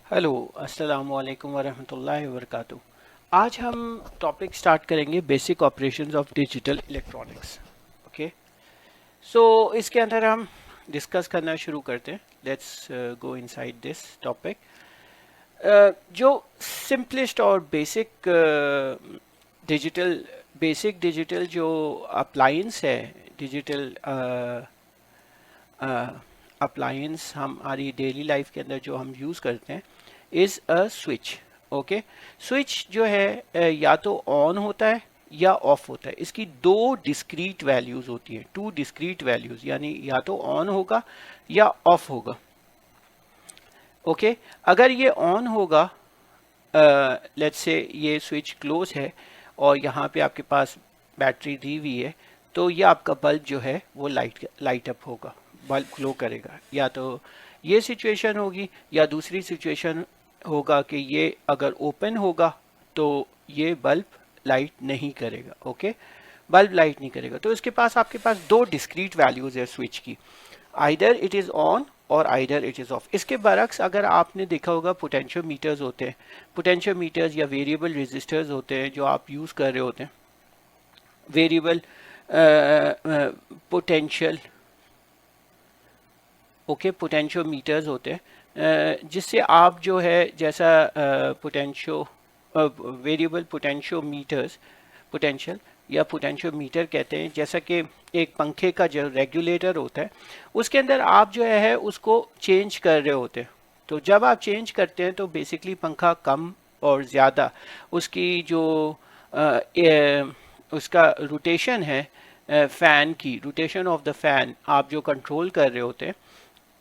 Hello, अस्सलाम वालेकुम वरहमतुल्लाहि वबरकातुहू। आज हम टॉपिक स्टार्ट करेंगे basic operations of digital electronics. Okay, so इसके अंदर हम डिस्कस करना शुरू करते हैं। Let's go inside this topic. जो सिंपलेस्ट और डिजिटल डिजिटल जो अप्लायंस है, डिजिटल अप्लायंस हमारी डेली लाइफ के अंदर जो हम यूज़ करते हैं is a switch. Okay, switch जो है या तो ऑन होता है या ऑफ होता है। इसकी दो डिस्क्रीट वैल्यूज़ होती हैं, टू डिस्क्रीट वैल्यूज़, यानी या तो ऑन होगा या ऑफ होगा। ओके, अगर ये ऑन होगा, लेट्स से ये स्विच क्लोज है और यहाँ पे आपके पास बैटरी दी हुई है, तो ये आपका बल्ब जो है वो लाइट अप होगा, बल्ब ग्लो करेगा। या तो ये सिचुएशन होगी या दूसरी सिचुएशन होगा कि ये अगर ओपन होगा तो ये बल्ब लाइट नहीं करेगा। ओके, बल्ब लाइट नहीं करेगा। तो इसके पास आपके पास दो डिस्क्रीट वैल्यूज है स्विच की, आइदर इट इज़ ऑन और आइदर इट इज़ ऑफ। इसके बरक्स अगर आपने देखा होगा पोटेंशियोमीटर्स होते हैं, पोटेंशियोमीटर्स या वेरिएबल रेजिस्टर्स होते हैं जो आप यूज़ कर रहे होते हैं, वेरिएबल पोटेंशियल, ओके, पोटेंशियोमीटर्स होते हैं जिससे आप जो है जैसा वेरिएबल पोटेंशियोमीटर्स, पोटेंशियल या पोटेंशियोमीटर कहते हैं, जैसा कि एक पंखे का जो रेगुलेटर होता है उसके अंदर आप जो है उसको चेंज कर रहे होते हैं। तो जब आप चेंज करते हैं तो बेसिकली पंखा कम और ज़्यादा उसकी जो उसका रोटेशन है, फैन की रोटेशन ऑफ द फैन आप जो कंट्रोल कर रहे होते हैं,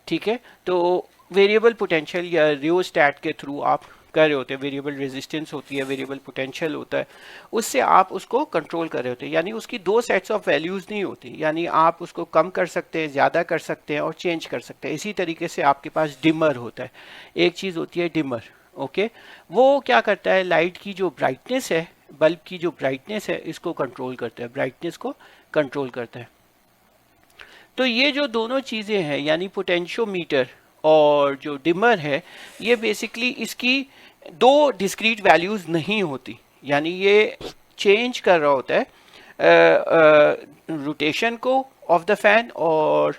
ठीक है। तो वेरिएबल पोटेंशियल या रियोस्टैट के थ्रू आप कर रहे होते हैं, वेरिएबल रेजिस्टेंस होती है, वेरिएबल पोटेंशियल होता है, उससे आप उसको कंट्रोल कर रहे होते हैं। यानी उसकी दो सेट्स ऑफ वैल्यूज़ नहीं होती, यानी आप उसको कम कर सकते हैं, ज़्यादा कर सकते हैं और चेंज कर सकते हैं। इसी तरीके से आपके पास डिमर होता है, एक चीज़ होती है डिमर। ओके, वो क्या करता है, लाइट की जो ब्राइटनेस है, बल्ब की जो ब्राइटनेस है, इसको कंट्रोल करता है, ब्राइटनेस को कंट्रोल करता है। तो ये जो दोनों चीज़ें हैं, यानी पोटेंशियोमीटर और जो डिमर है, ये बेसिकली इसकी दो डिस्क्रीट वैल्यूज़ नहीं होती, यानी ये चेंज कर रहा होता है रोटेशन को ऑफ द फैन और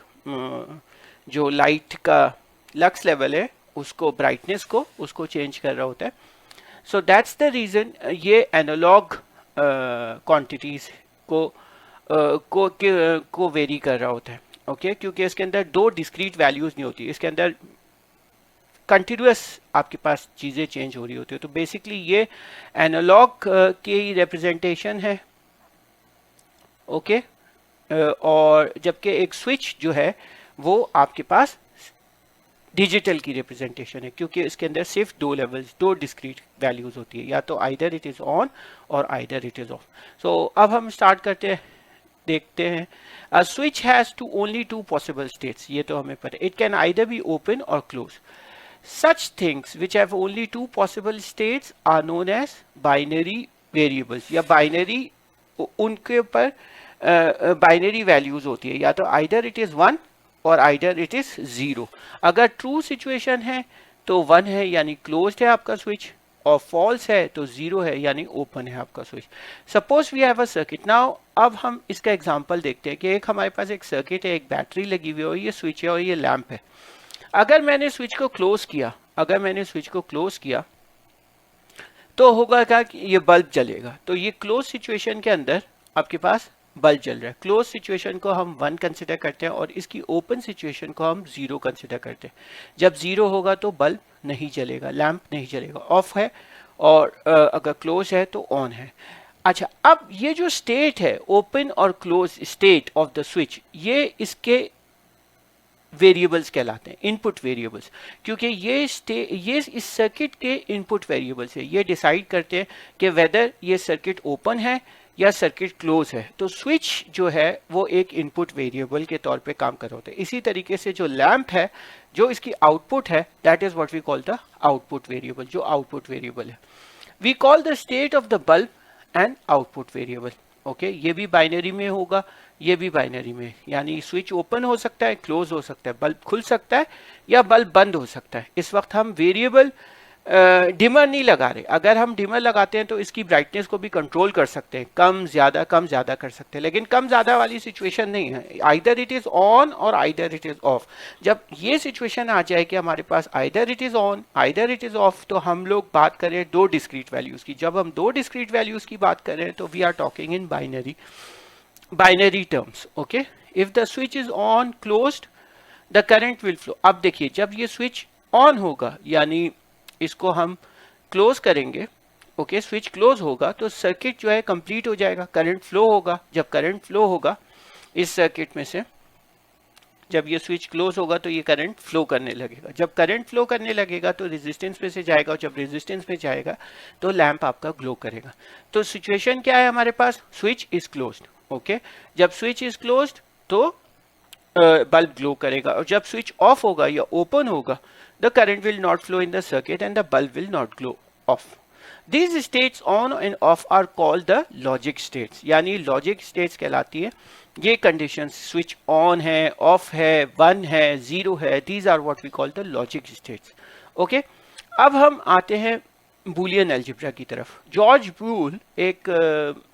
जो लाइट का लक्स लेवल है उसको, ब्राइटनेस को, उसको चेंज कर रहा होता है। सो दैट्स द रीज़न ये एनालॉग क्वांटिटीज़ को वेरी कर रहा होता है। ओके, क्योंकि इसके अंदर दो डिस्क्रीट वैल्यूज़ नहीं होती, इसके अंदर कंटिन्यूस आपके पास चीज़ें चेंज हो रही होती है। तो बेसिकली ये एनालॉग की रिप्रेजेंटेशन है। ओके, और जबकि एक स्विच जो है वो आपके पास डिजिटल की रिप्रेजेंटेशन है, क्योंकि इसके अंदर सिर्फ दो लेवल्स, दो डिस्क्रीट वैल्यूज होती है, या तो आइदर इट इज़ ऑन और either it is off. So अब हम स्टार्ट करते हैं, देखते हैं। A switch has to only two possible states, ये तो हमें पता है। It can either be open और close. Such things which have only two possible states are known as binary variables, या binary, उनके ऊपर बाइनरी वैल्यूज होती है, या तो आइदर इट इज़ वन और आइदर इट इज़ ज़ीरो। अगर ट्रू सिचुएशन है तो वन है यानी क्लोज्ड है आपका स्विच, और फॉल्स है तो ज़ीरो है यानी ओपन है आपका switch. Suppose we have a circuit now. अब हम इसका एग्जांपल देखते हैं कि एक हमारे पास एक सर्किट है, एक बैटरी लगी हुई है, ये स्विच है और ये लैंप है। अगर मैंने स्विच को क्लोज किया, अगर मैंने स्विच को क्लोज किया तो होगा क्या कि ये बल्ब जलेगा। तो ये क्लोज सिचुएशन के अंदर आपके पास बल्ब जल रहा है। क्लोज सिचुएशन को हम वन कंसिडर करते हैं और इसकी ओपन सिचुएशन को हम जीरो कंसिडर करते हैं। जब जीरो होगा तो बल्ब नहीं जलेगा, लैंप नहीं जलेगा, ऑफ है, और अगर क्लोज है तो ऑन है। अच्छा, अब ये जो स्टेट है, ओपन और close state of the switch, ये इसके वेरिएबल्स कहलाते हैं, इनपुट वेरिएबल्स, क्योंकि ये इस सर्किट के इनपुट वेरिएबल्स है। ये डिसाइड करते हैं कि वेदर ये सर्किट ओपन है या सर्किट क्लोज है। तो स्विच जो है वो एक इनपुट वेरिएबल के तौर पे काम कर रहा होता है। इसी तरीके से जो लैंप है, जो इसकी आउटपुट है, that is what we call the output variable, जो आउटपुट वेरिएबल है। We call the state of the bulb and output variable. Okay ये भी बाइनरी में होगा, ये भी बाइनरी में, यानी स्विच ओपन हो सकता है, क्लोज हो सकता है, बल्ब खुल सकता है या बल्ब बंद हो सकता है। इस वक्त हम वेरिएबल डिमर नहीं लगा रहे। अगर हम डिमर लगाते हैं तो इसकी ब्राइटनेस को भी कंट्रोल कर सकते हैं, कम ज़्यादा कर सकते हैं, लेकिन कम ज़्यादा वाली सिचुएशन नहीं है। आइदर इट इज़ ऑन और आइदर इट इज़ ऑफ। जब ये सिचुएशन आ जाए कि हमारे पास either it is on either it is off, तो हम लोग बात करें दो डिस्क्रीट वैल्यूज़ की। जब हम दो डिस्क्रीट वैल्यूज़ की बात करें तो we are talking in binary terms. Okay, if the switch is on closed the current will flow. अब देखिए जब ये स्विच ऑन होगा यानी इसको हम क्लोज करेंगे, ओके स्विच क्लोज होगा तो सर्किट जो है कंप्लीट हो जाएगा, करंट फ्लो होगा। जब करंट फ्लो होगा इस सर्किट में से, जब ये स्विच क्लोज होगा तो ये करंट फ्लो करने लगेगा। जब करंट फ्लो करने लगेगा तो रेजिस्टेंस में से जाएगा, और जब रेजिस्टेंस में जाएगा तो लैंप आपका ग्लो करेगा। तो सिचुएशन क्या है हमारे पास, स्विच इज क्लोज्ड। ओके, जब स्विच इज क्लोज्ड तो बल्ब ग्लो करेगा, और जब स्विच ऑफ होगा या ओपन होगा the current will not flow in the circuit and the bulb will not glow off. These states on and off are called the logic states, यानी logic states कहलाती है ये conditions, switch on है, off है, 1 है, 0 है, these are what we call the logic states. Okay, अब हम आते हैं बूलियन अलजेब्रा की तरफ। जॉर्ज ब्रूल एक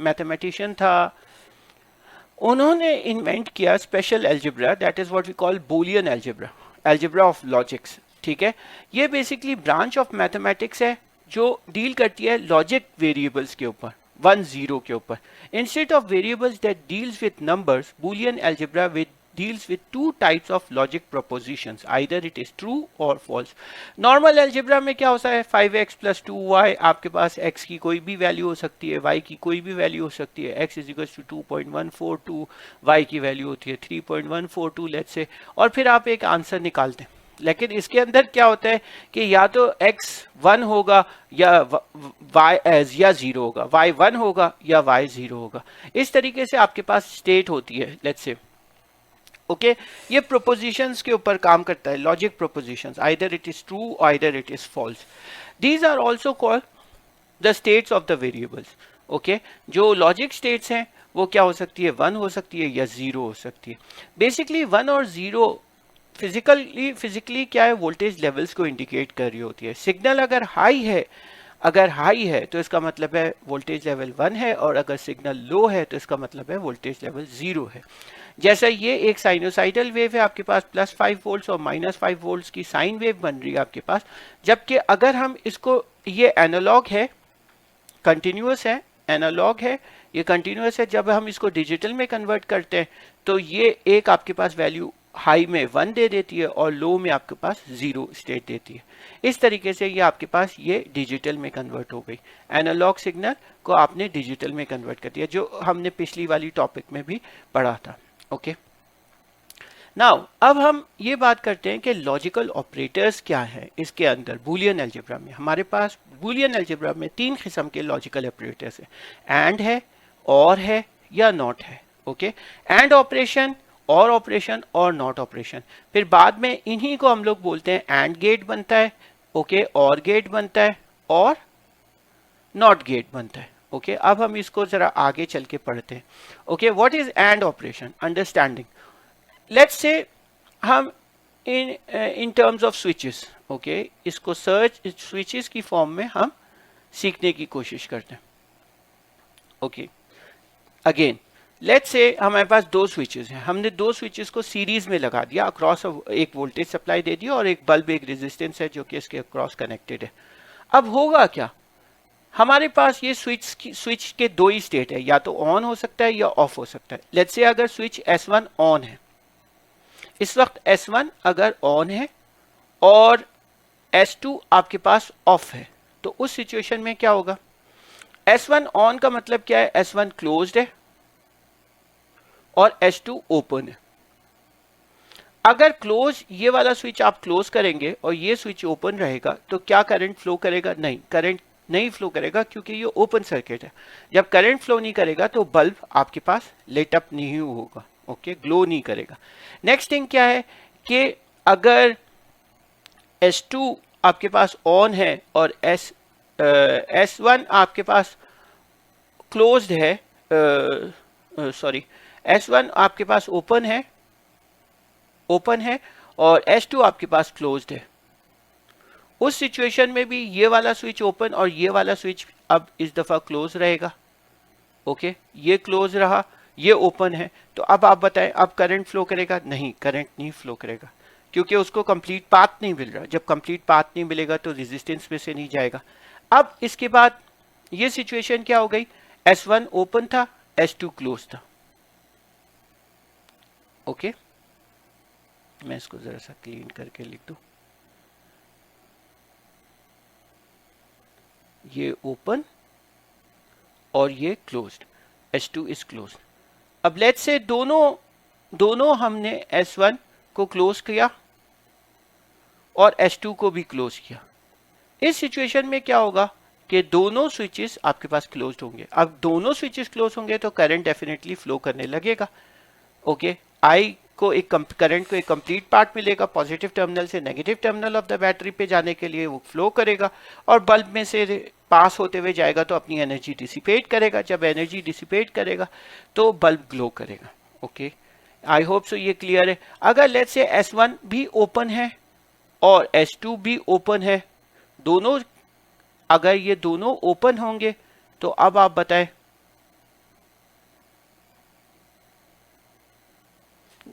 मैथमेटिशियन था, उन्होंने इन्वेंट किया special algebra, that is what we call Boolean algebra, algebra of logics. ठीक है, ये बेसिकली ब्रांच ऑफ मैथमेटिक्स है जो डील करती है लॉजिक वेरिएबल्स के ऊपर, 1 0 के ऊपर। Instead of variables that deals with numbers, Boolean algebra with deals with two types of logic propositions, either it is true or false. Normal algebra में क्या होता है, 5x plus 2y, आपके पास x की कोई भी वैल्यू हो सकती है, y की कोई भी वैल्यू हो सकती है, x is equals to 2.142, y की वैल्यू होती है 3.142 लेट्स से, और फिर आप एक आंसर निकालते हैं। लेकिन इसके अंदर क्या होता है कि या तो x 1 होगा या y या 0 होगा, y 1 होगा या y 0 होगा। इस तरीके से आपके पास स्टेट होती है लेट्स से। ओके, ये प्रोपोजिशंस के ऊपर काम करता है, logic propositions, either it is true either it is false. These are also called the states of the variables. Okay, जो लॉजिक स्टेट्स हैं वो क्या हो सकती है, 1 हो सकती है या 0 हो सकती है। बेसिकली 1 और 0 फिजिकली क्या है, वोल्टेज लेवल्स को इंडिकेट कर रही होती है। सिग्नल अगर हाई है तो इसका मतलब है वोल्टेज लेवल 1 है, और अगर सिग्नल लो है तो इसका मतलब है वोल्टेज लेवल 0 है। जैसा ये एक साइनोसाइडल वेव है, आपके पास +5 वोल्ट्स और -5 वोल्ट्स की साइन वेव बन रही है आपके पास, जबकि अगर हम इसको, ये एनालॉग है, कंटिन्यूअस है, एनालॉग है, ये कंटिन्यूअस है, जब हम इसको डिजिटल में कन्वर्ट करते हैं तो ये एक आपके पास वैल्यू हाई में 1 दे देती है और लो में आपके पास 0 स्टेट देती है। इस तरीके से ये आपके पास ये डिजिटल में कन्वर्ट हो गई, एनालॉग सिग्नल को आपने डिजिटल में कन्वर्ट कर दिया, जो हमने पिछली वाली टॉपिक में भी पढ़ा था। ओके, नाउ अब हम ये बात करते हैं कि लॉजिकल ऑपरेटर्स क्या है इसके अंदर बूलियन अलजेब्रा में। हमारे पास बूलियन अलजेब्रा में 3 किस्म के लॉजिकल ऑपरेटर्स हैं, एंड है, और है या नॉट है। ओके, एंड ऑपरेशन, और ऑपरेशन और नॉट ऑपरेशन। फिर बाद में इन्हीं को हम लोग बोलते हैं एंड गेट बनता है, ओके, और गेट बनता है और नॉट गेट बनता है। ओके, अब हम इसको जरा आगे चल के पढ़ते हैं। Okay, what is AND operation, understanding. Let's say हम in terms of switches, okay, इसको सर्च स्विचेस की फॉर्म में हम सीखने की कोशिश करते हैं। ओके, अगेन लेट्स से हमारे पास 2 स्विचेस हैं, हमने 2 स्विचेस को सीरीज में लगा दिया, अक्रॉस एक वोल्टेज सप्लाई दे दिया और एक बल्ब, एक रेजिस्टेंस है जो कि इसके अक्रॉस कनेक्टेड है। अब होगा क्या, हमारे पास ये स्विच के 2 ही स्टेट है, या तो ऑन हो सकता है या ऑफ हो सकता है। लेट्स से अगर स्विच S1 ऑन है, इस वक्त S1 अगर ऑन है और S2 आपके पास ऑफ है, तो उस सिचुएशन में क्या होगा, S1 ऑन का मतलब क्या है, S1 क्लोज्ड है और S2 ओपन है। अगर क्लोज, ये वाला स्विच आप क्लोज करेंगे और ये स्विच ओपन रहेगा तो क्या करंट फ्लो करेगा, नहीं, करंट नहीं फ्लो करेगा क्योंकि ये ओपन सर्किट है। जब करंट फ्लो नहीं करेगा तो बल्ब आपके पास लाइट अप नहीं होगा, ओके, ग्लो नहीं करेगा। नेक्स्ट थिंग क्या है कि अगर S2 आपके पास ऑन है और S1 आपके पास क्लोज्ड है, सॉरी S1 आपके पास ओपन है और S2 आपके पास क्लोज्ड है। उस सिचुएशन में भी ये वाला स्विच ओपन और ये वाला स्विच अब इस दफा क्लोज रहेगा। ओके, ये क्लोज रहा, ये ओपन है, तो अब आप बताएं अब करंट फ्लो करेगा? नहीं, करंट नहीं फ्लो करेगा, क्योंकि उसको कंप्लीट पाथ नहीं मिल रहा। जब कंप्लीट पाथ नहीं मिलेगा तो रेजिस्टेंस में से नहीं जाएगा। अब इसके बाद ये सिचुएशन क्या हो गई? S1 ओपन था, S2 क्लोज था। ओके, मैं इसको जरा सा क्लीन करके लिख दूं। ये ओपन और ये क्लोज्ड, S2 इज क्लोज्ड। अब लेट्स से दोनों हमने S1 को क्लोज किया और S2 को भी क्लोज किया। इस सिचुएशन में क्या होगा कि दोनों स्विचेस आपके पास क्लोज्ड होंगे। अब दोनों स्विचेस क्लोज होंगे तो करंट डेफिनेटली फ्लो करने लगेगा। ओके, करंट को एक कंप्लीट पार्ट मिलेगा, पॉजिटिव टर्मिनल से negative terminal of the battery पे जाने के लिए वो फ्लो करेगा और बल्ब में से पास होते हुए जाएगा तो अपनी एनर्जी डिसिपेट करेगा। जब एनर्जी डिसिपेट करेगा तो बल्ब ग्लो करेगा। ओके, आई होप सो ये क्लियर है। अगर लेट्स से S1 भी ओपन है और S2 भी ओपन है, दोनों अगर ये दोनों ओपन होंगे तो अब आप बताएं,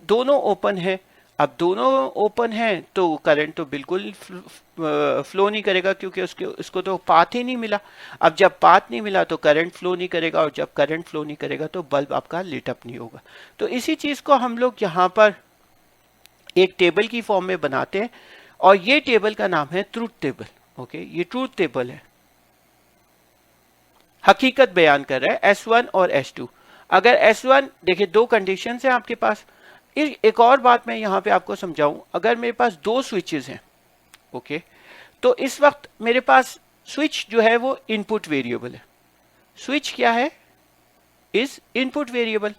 दोनों ओपन है। अब दोनों ओपन है तो करंट तो बिल्कुल फ्लो नहीं करेगा, क्योंकि उसको तो पाथ ही नहीं मिला। अब जब पाथ नहीं मिला तो करंट फ्लो नहीं करेगा, और जब करंट फ्लो नहीं करेगा तो बल्ब आपका लिट अप नहीं होगा। तो इसी चीज को हम लोग यहाँ पर एक टेबल की फॉर्म में बनाते हैं और ये टेबल का नाम है ट्रूथ टेबल। ओके, ये ट्रूथ टेबल है, हकीकत बयान कर रहा है S1 और S2। अगर S1 देखिए, दो कंडीशन है आपके पास। एक और बात मैं यहाँ पे आपको समझाऊं, अगर मेरे पास दो स्विचेस हैं, ओके, तो इस वक्त मेरे पास स्विच जो है वो इनपुट वेरिएबल है। स्विच क्या है? Is input variable.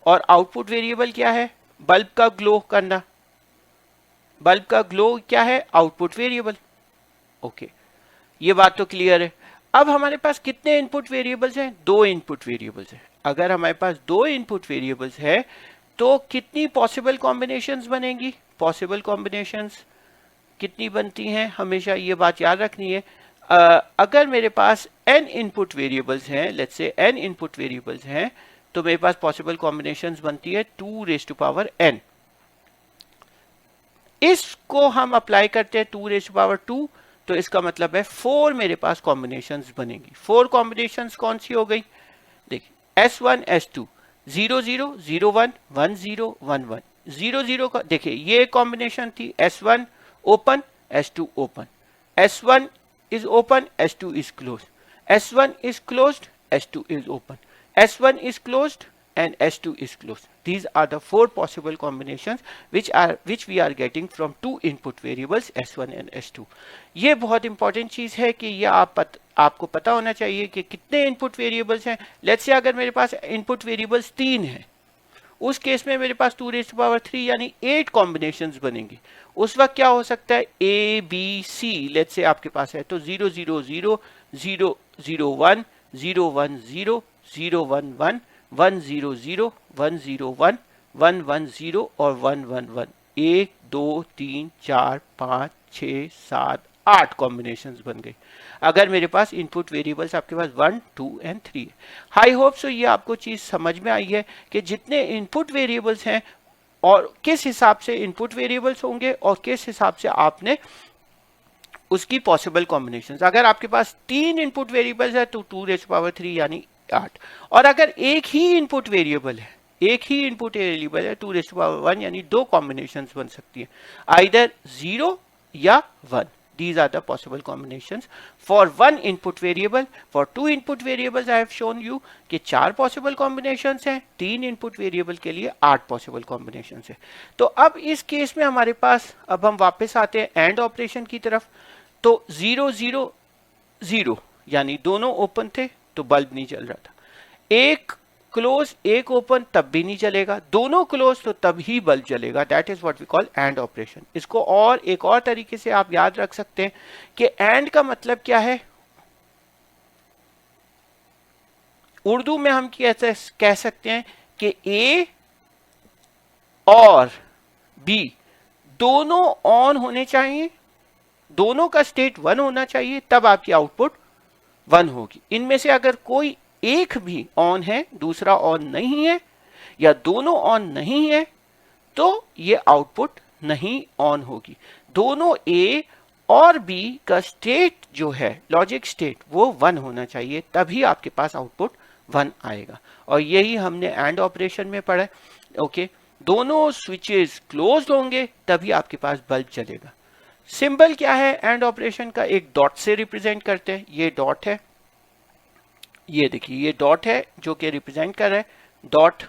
और आउटपुट वेरिएबल क्या है? बल्ब का ग्लो करना। बल्ब का ग्लो क्या है? Output variable. ओके, ये बात तो क्लियर है। अब हमारे पास कितने इनपुट वेरिएबल्स हैं? दो इनपुट वेरिएबल्स हैं। अगर हमारे पास दो इनपुट वेरिएबल्स है तो कितनी पॉसिबल कॉम्बिनेशंस बनेंगी? पॉसिबल कॉम्बिनेशंस कितनी बनती हैं? हमेशा ये बात याद रखनी है। अगर मेरे पास n इनपुट वेरिएबल्स हैं, let's say n input variables हैं, तो मेरे पास पॉसिबल कॉम्बिनेशंस बनती है 2n। इसको हम अप्लाई करते हैं 2 तो इसका मतलब है 4 मेरे पास कॉम्बिनेशंस बनेंगी। 4 कॉम्बिनेशंस कौन सी हो गई? देखिए, S1 S2 0 0 0 1 1 0 1 1 0 0 का देखिए ये कॉम्बिनेशन थी। S1 open, S2 open, S1 is open, S2 is closed, S1 is closed, S2 is open, S1 is closed and S2 is closed. These are the 4 possible combinations which we are getting from two input variables S1 and S2. ये बहुत important चीज है कि ये आपको पता होना चाहिए कि कितने इनपुट वेरिएबल्स हैं। लेट्स से अगर मेरे पास इनपुट वेरिएबल्स 3 हैं, उस केस में मेरे पास 2⁻³ यानी 8 कॉम्बिनेशंस बनेंगी। उस वक्त क्या हो सकता है? A B C let's say आपके पास है तो 0 0 0 0 0 1 0 1 0 0 1 1 1 0 0 1 0 1 1 1 0 और 1 1 1 1 2 3 4 5 6 7 8 कॉम्बिनेशंस बन गई अगर मेरे पास इनपुट वेरिएबल्स आपके पास 1 2 एंड 3 है। आई होप सो ये आपको चीज समझ में आई है कि जितने इनपुट वेरिएबल्स हैं और किस हिसाब से इनपुट वेरिएबल्स होंगे और किस हिसाब से आपने उसकी पॉसिबल कॉम्बिनेशंस। अगर आपके पास 3 इनपुट वेरिएबल्स है तो 2⁻³ यानी 8, और अगर एक ही इनपुट वेरिएबल है 2⁻1 यानी 2 कॉम्बिनेशंस बन सकती है, आइदर 0 या 1। These are the possible combinations for one input variable. For two input variables I have shown you कि 4 possible combinations हैं, 3 input variable के लिए 8 possible combinations हैं। तो अब इस केस में हमारे पास, अब हम वापस आते हैं AND ऑपरेशन की तरफ। तो 0 0 0 यानी दोनों ओपन थे तो बल्ब नहीं जल रहा था, एक क्लोज एक ओपन तब भी नहीं चलेगा, दोनों क्लोज तो तब ही बल्ब जलेगा। That is what we call and operation. इसको और एक और तरीके से आप याद रख सकते हैं कि एंड का मतलब क्या है? उर्दू में हम कैसे कह सकते हैं कि ए और बी दोनों ऑन होने चाहिए, दोनों का स्टेट 1 होना चाहिए, तब आपकी आउटपुट 1 होगी। इनमें से अगर कोई एक भी ऑन है, दूसरा ऑन नहीं है, या दोनों ऑन नहीं है, तो ये आउटपुट नहीं ऑन होगी। दोनों ए और बी का स्टेट जो है, लॉजिक स्टेट, वो 1 होना चाहिए, तभी आपके पास आउटपुट 1 आएगा। और यही हमने एंड ऑपरेशन में पढ़ा है। ओके, दोनों स्विचेस क्लोज्ड होंगे तभी आपके पास बल्ब चलेगा। सिंबल क्या है एंड ऑपरेशन का? एक डॉट से रिप्रेजेंट करते हैं। ये डॉट है, ये देखिए ये डॉट है जो कि रिप्रेजेंट कर रहा है, dot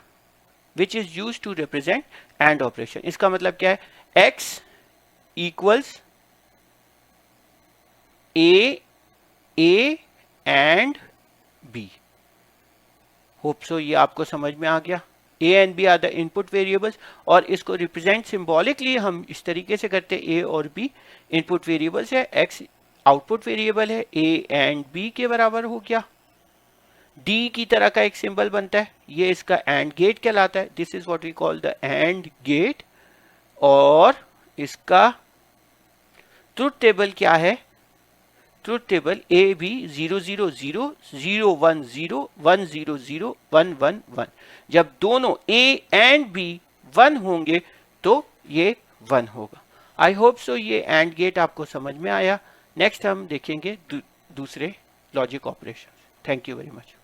which is use to represent and operation. इसका मतलब क्या है? x equals A and B. Hope so ये आपको समझ में आ गया। A and B are the input variables, और इसको रिप्रेजेंट सिंबॉलिकली हम इस तरीके से करते हैं, ए और बी इनपुट वेरिएबल्स है, एक्स आउटपुट वेरिएबल है, ए एंड बी के बराबर हो गया। डी की तरह का एक सिंबल बनता है, ये इसका एंड गेट कहलाता है। This is what we call the and gate. और इसका ट्रुथ टेबल क्या है? Truth table A B 0 0 0 0 1 0 1 0 0 1 1 1। जब दोनों ए एंड बी 1 होंगे तो ये 1 होगा। आई होप सो ये एंड गेट आपको समझ में आया। नेक्स्ट हम देखेंगे दूसरे logic operation. Thank you very much.